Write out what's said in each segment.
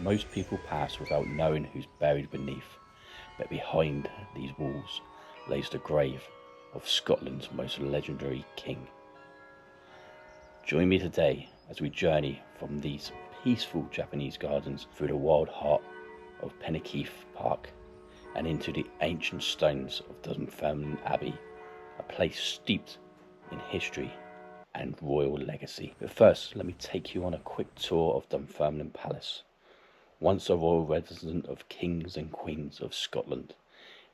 Most people pass without knowing who's buried beneath, but behind these walls lays the grave of Scotland's most legendary king. Join me today as we journey from these peaceful Japanese gardens through the wild heart of Pennykeith Park and into the ancient stones of Dunfermline Abbey, a place steeped in history and royal legacy. But first, let me take you on a quick tour of Dunfermline Palace. Once a royal residence of kings and queens of Scotland,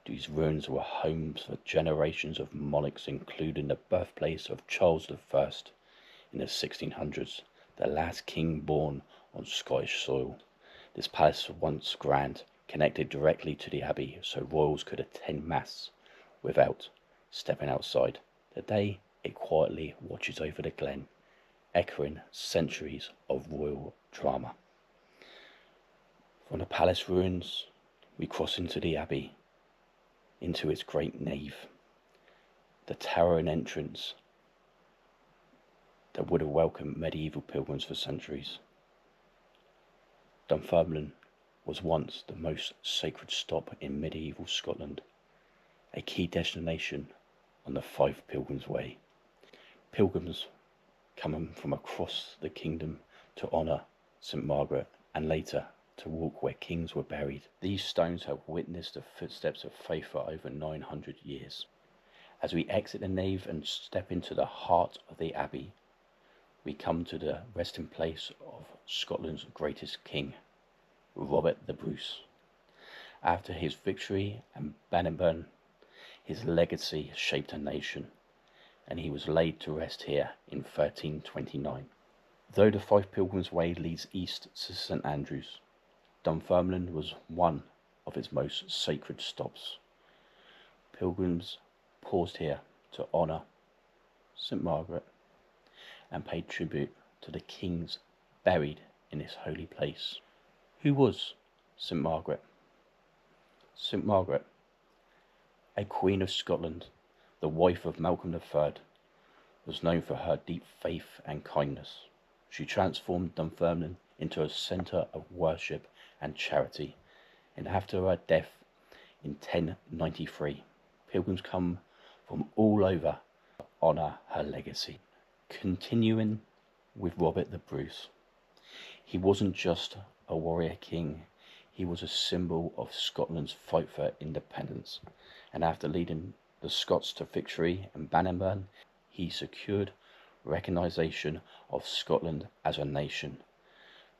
these ruins were homes for generations of monarchs, including the birthplace of Charles I in the 1600s, the last king born on Scottish soil. This palace was once grand, connected directly to the abbey so royals could attend mass without stepping outside. Today it quietly watches over the glen, echoing centuries of royal drama. From the palace ruins, we cross into the abbey, into its great nave, the towering entrance that would have welcomed medieval pilgrims for centuries. Dunfermline was once the most sacred stop in medieval Scotland, a key destination on the Fife Pilgrim Way. Pilgrims coming from across the kingdom to honour St Margaret and later to walk where kings were buried. These stones have witnessed the footsteps of faith for over 900 years. As we exit the nave and step into the heart of the abbey, we come to the resting place of Scotland's greatest king, Robert the Bruce. After his victory at Bannockburn, his legacy shaped a nation, and he was laid to rest here in 1329. Though the Fife Pilgrim Way leads east to St Andrews, Dunfermline was one of its most sacred stops. Pilgrims paused here to honour St Margaret and paid tribute to the kings buried in this holy place. Who was St Margaret? St Margaret, a Queen of Scotland, the wife of Malcolm III, was known for her deep faith and kindness. She transformed Dunfermline into a centre of worship and charity, and after her death in 1093, pilgrims come from all over to honour her legacy. Continuing with Robert the Bruce, he wasn't just a warrior king, he was a symbol of Scotland's fight for independence, and after leading the Scots to victory in Bannockburn, he secured recognition of Scotland as a nation.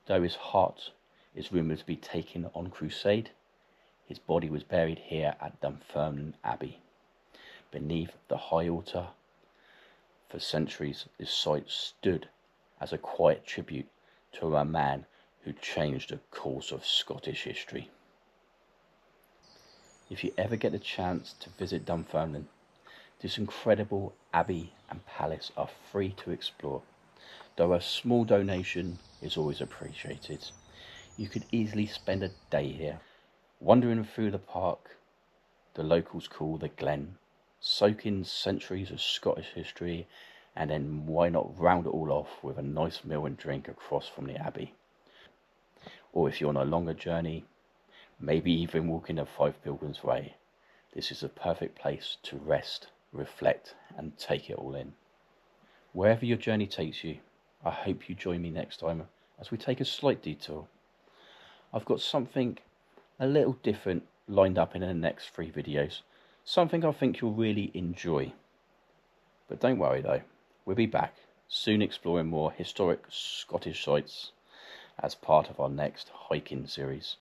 Though his heart is rumoured to be taken on crusade, his body was buried here at Dunfermline Abbey. Beneath the high altar, for centuries this site stood as a quiet tribute to a man who changed the course of Scottish history. If you ever get the chance to visit Dunfermline, this incredible abbey and palace are free to explore, though a small donation is always appreciated. You could easily spend a day here, wandering through the park the locals call the Glen, soak in centuries of Scottish history, and then why not round it all off with a nice meal and drink across from the abbey. Or if you're on a longer journey, maybe even walking the Fife Pilgrim Way, this is a perfect place to rest, reflect and take it all in. Wherever your journey takes you, I hope you join me next time as we take a slight detour. I've got something a little different lined up in the next 3 videos, something I think you'll really enjoy. But don't worry though, we'll be back soon exploring more historic Scottish sites as part of our next hiking series.